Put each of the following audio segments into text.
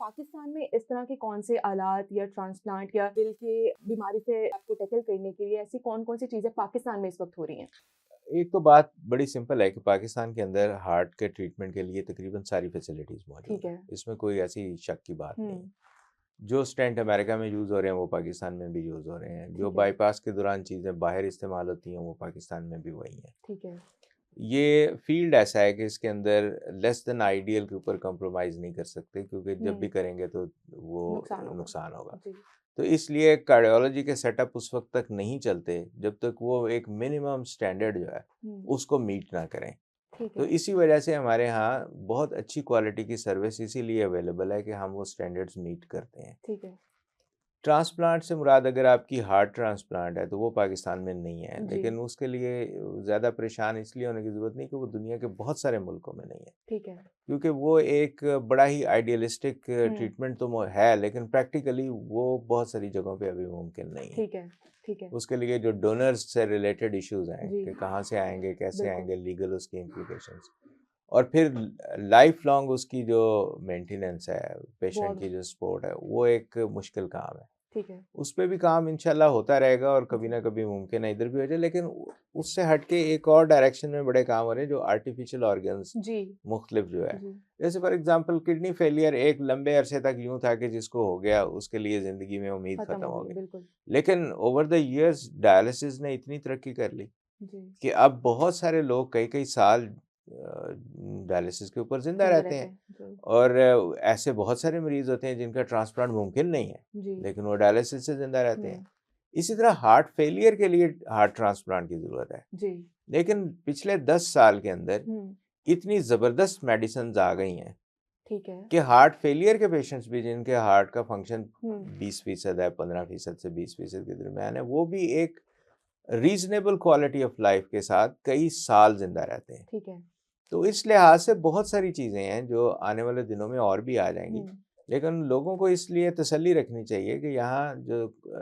पाकिस्तान में इस तरह के कौन से आलात या ट्रांसप्लांट या दिल की बीमारी से आपको टैकल करने के लिए ऐसी कौन-कौन सी चीज़ें पाकिस्तान में इस वक़्त हो रही हैं? एक तो बात बड़ी सिंपल है कि पाकिस्तान के अंदर हार्ट के ट्रीटमेंट के लिए तकरीबन सारी फैसिलिटीज़ मौजूद ठीक हैं। है। इसमें कोई ऐसी शक की बात नहीं है। हुँ, जो स्टेंट अमेरिका में यूज़ हो रहे हैं वो पाकिस्तान में भी यूज़ हो रहे हैं। जो ठीक है, बाईपास के दौरान चीज़ें बाहर इस्तेमाल होती हैं वो पाकिस्तान में भी वही हैं। ठीक है। ये फील्ड ऐसा है कि इसके अंदर लेस देन आइडियल के ऊपर कॉम्प्रोमाइज़ नहीं कर सकते, क्योंकि जब भी हुँ, करेंगे तो नुकसान वो होगा। नुकसान होगा। जी, तो इसलिए कार्डियोलॉजी के सेटअप उस वक़्त तक नहीं चलते जब तक वो एक मिनिमम स्टैंडर्ड जो है हुँ, उसको मीट ना करें। ठीक तो है, इसी वजह से हमारे यहाँ बहुत अच्छी क्वालिटी की सर्विस इसीलिए अवेलेबल है कि हम वो स्टैंडर्ड्स मीट करते हैं। ठीक है। ट्रांसप्लांट से मुराद अगर आपकी हार्ट ट्रांसप्लांट है तो वो पाकिस्तान में नहीं है, जी, लेकिन उसके लिए ज़्यादा परेशान इसलिए होने की ज़रूरत नहीं कि वो दुनिया के बहुत सारे मुल्कों में नहीं है। ठीक है। क्योंकि वो एक बड़ा ही आइडियलिस्टिक हुँ, ट्रीटमेंट तो है, लेकिन प्रैक्टिकली वो बहुत सारी जगहों पे अभी मुमकिन नहीं है। ठीक है, ठीक है। उसके लिए जो डोनर्स से रिलेटेड इश्यूज़ हैं जी, कि कहाँ से आएँगे, कैसे बिल्कुल, आएँगे, लीगल उसकी इम्प्लिकेशंस, और फिर लाइफ लॉन्ग उसकी जो मेंटेनेंस है, पेशेंट बहुत की जो सपोर्ट है, वो एक मुश्किल काम है। ठीक है। उस पे भी काम इंशाल्लाह होता रहेगा और कभी जी, ना कभी मुमकिन है इधर भी हो जाए, लेकिन उससे हट के एक और डायरेक्शन में बड़े काम हो रहे हैं जो आर्टिफिशियल ऑर्गन्स जी, मुख्तलिफ जो है। जी, जैसे फॉर एग्जांपल किडनी फेलियर एक लंबे अरसे तक यूं था कि जिसको हो गया उसके लिए ज़िंदगी में उम्मीद खत्म ख़त्म हो हो गई, गई। बिल्कुल। लेकिन ओवर द ईयर्स डायलिसिस ने इतनी तरक्की कर ली जी, कि अब बहुत सारे लोग कई-कई साल डायलिसिस के ऊपर ज़िंदा ज़िंदा रहते रहते हैं। हैं। जी, और ऐसे बहुत सारे मरीज़ होते हैं जिनका ट्रांसप्लांट मुमकिन नहीं है, जी, लेकिन वो डायलिसिस से ज़िंदा रहते हैं। हुँ, इसी तरह हार्ट फेलियर के लिए हार्ट ट्रांसप्लांट की ज़रूरत है। जी, लेकिन पिछले 10 साल के अंदर हुँ, इतनी ज़बरदस्त मेडिसिन्स आ गई हैं ठीक है। कि हार्ट फेलियर के पेशेंट्स भी जिनके हार्ट का फंक्शन हुँ, 20% है, 15% से 20% के दरमियान है, वो भी एक रीज़नेबल क्वालिटी ऑफ लाइफ के साथ कई साल ज़िंदा रहते हैं। ठीक है। तो इस लिहाज से बहुत सारी चीज़ें हैं जो आने वाले दिनों में और भी आ जाएँगी। हुँ, लेकिन लोगों को इसलिए तसल्ली रखनी चाहिए कि यहाँ जो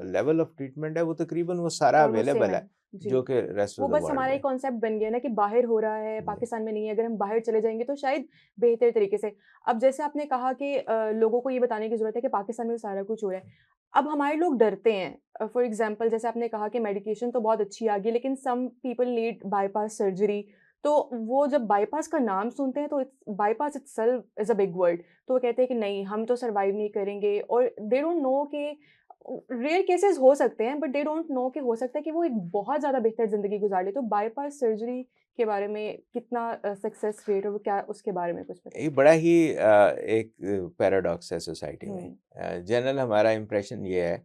लेवल ऑफ ट्रीटमेंट है वो तकरीबन वो सारा ऑलमोस्ट सेम अवेलेबल है। है, जी। जो कि रेस्ट ऑफ वो द बस वर्ल्ड हमारा में एक है। कॉन्सेप्ट बन गया ना कि बाहर हो रहा है, जी, पाकिस्तान में नहीं है, अगर हम बाहर चले जाएँगे तो शायद बेहतर तरीके से। अब जैसे आपने कहा कि लोगों को ये बताने की ज़रूरत है कि पाकिस्तान में सारा कुछ हो रहा है। अब हमारे लोग डरते हैं। फॉर एग्ज़ाम्पल जैसे आपने कहा कि मेडिकेशन तो बहुत अच्छी आ गई, लेकिन some people need bypass surgery. तो वो जब बायपास का नाम सुनते हैं तो it's bypass itself is a big word. तो वो कहते हैं कि नहीं, हम तो सर्वाइव नहीं करेंगे और दे डोंट नो कि रेयर केसेस हो सकते हैं बट दे डोंट नो कि हो सकता है कि वो एक बहुत ज़्यादा बेहतर ज़िंदगी गुज़ार ले। तो बायपास सर्जरी के बारे में कितना सक्सेस रेट और वो क्या उसके बारे में कुछ ये बताइए? बड़ा ही एक पैराडॉक्स है सोसाइटी में। हुँ, जनरल हमारा इम्प्रेशन ये है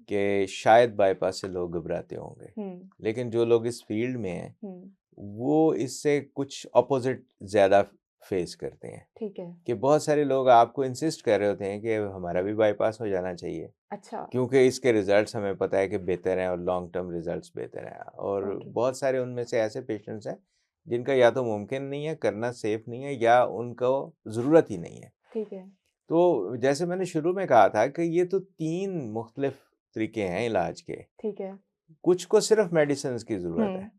कि शायद बाईपास से लोग घबराते होंगे, हुँ, लेकिन जो लोग इस फील्ड में हैं हुँ, वो इससे कुछ अपोज़िट ज़्यादा फेस करते हैं। ठीक है। कि बहुत सारे लोग आपको इंसिस्ट कर रहे होते हैं कि हमारा भी बाईपास हो जाना चाहिए, अच्छा, क्योंकि इसके रिजल्ट्स हमें पता है कि बेहतर हैं और लॉन्ग टर्म रिजल्ट्स बेहतर हैं। और ओके, बहुत सारे उनमें से ऐसे पेशेंट्स हैं जिनका या तो मुमकिन नहीं है, करना सेफ नहीं है, या उनको ज़रूरत ही नहीं है। ठीक है। तो जैसे मैंने शुरू में कहा था कि ये तो 3 मुख्तलिफ तरीके हैं इलाज के। ठीक है। कुछ को सिर्फ मेडिसिन्स की ज़रूरत है, हुँ,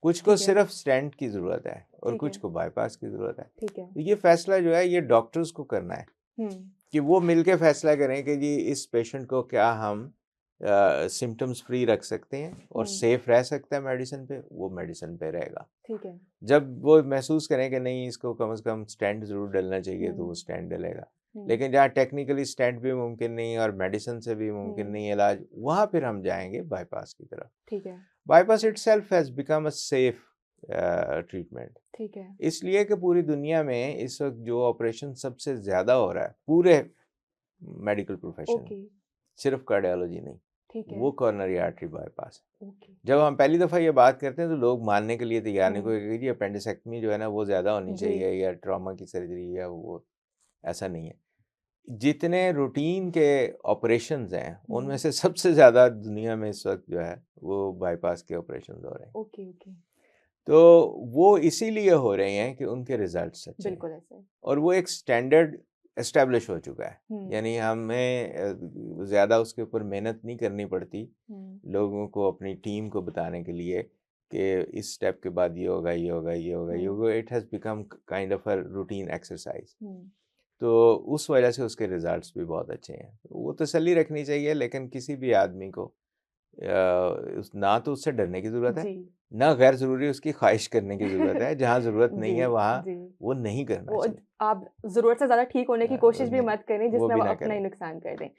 कुछ को ठीक है, सिर्फ स्टेंट की ज़रूरत है और ठीक कुछ है, को बाईपास की ज़रूरत है। ठीक है। तो ये फैसला जो है ये डॉक्टर्स को करना है हुँ, कि वो मिलके फैसला करें कि जी इस पेशेंट को क्या हम सिम्पटम्स फ्री रख सकते हैं और हुँ, सेफ रह सकता है मेडिसिन पे, वो मेडिसिन पे रहेगा। ठीक है। जब वो महसूस करें कि नहीं इसको कम से कम स्टेंट ज़रूर डलना चाहिए तो वो हुँ, स्टेंट डलेगा। हुँ, लेकिन जहाँ टेक्निकली स्टेंट भी मुमकिन नहीं है और मेडिसिन से भी मुमकिन हुँ, नहीं है इलाज, वहाँ फिर हम जाएँगे बाईपास की तरफ। ठीक है, bypass itself has become a safe treatment. ठीक है। इसलिए कि पूरी दुनिया में इस वक़्त जो ऑपरेशन सबसे ज़्यादा हो रहा है, पूरे मेडिकल प्रोफ़ेशन में, ओके, सिर्फ़ कार्डियोलॉजी नहीं, ठीक है, वो कोरोनरी आर्टरी बाईपास है। ओके। जब हम पहली दफ़ा ये बात करते हैं तो लोग मानने के लिए तैयार नहीं, हुँ, कोई कहेगा जी अपेंडिसेक्टमी जो है ना वो ज़्यादा होनी जी, चाहिए या ट्रॉमा की सर्जरी या वो, ऐसा नहीं है। जितने रूटीन के ऑपरेशंस हैं, उनमें हुँ, से सबसे ज़्यादा दुनिया में इस वक़्त जो है वो बाईपास के ऑपरेशंस हो रहे हैं। Okay, okay. तो वो इसीलिए हो रहे हैं कि उनके रिज़ल्ट्स अच्छे हैं बिल्कुल ऐसा है। और वो एक स्टैंडर्ड एस्टेब्लिश हो चुका है। हुँ, यानी हमें ज़्यादा उसके ऊपर मेहनत नहीं करनी पड़ती, हुँ, लोगों को अपनी टीम को बताने के लिए कि इस स्टेप के बाद ये होगा, ये होगा, ये होगा, ये हुँ, होगा। It has become kind of a routine exercise. हुँ, तो उस वजह से उसके रिजल्ट्स भी बहुत अच्छे हैं। वो तसल्ली रखनी चाहिए, लेकिन किसी भी आदमी को ना तो उससे डरने की ज़रूरत है, जी। ना गैर ज़रूरी उसकी ख़्वाहिश करने की ज़रूरत है। जहाँ ज़रूरत नहीं जी, है वहाँ जी। वो नहीं करना वो चाहिए। आप ज़रूरत से ज़्यादा ठीक होने की कोशिश भी नहीं, मत करें वो जिसमें भी वो ना अपना ही करें। नुकसान कर दें।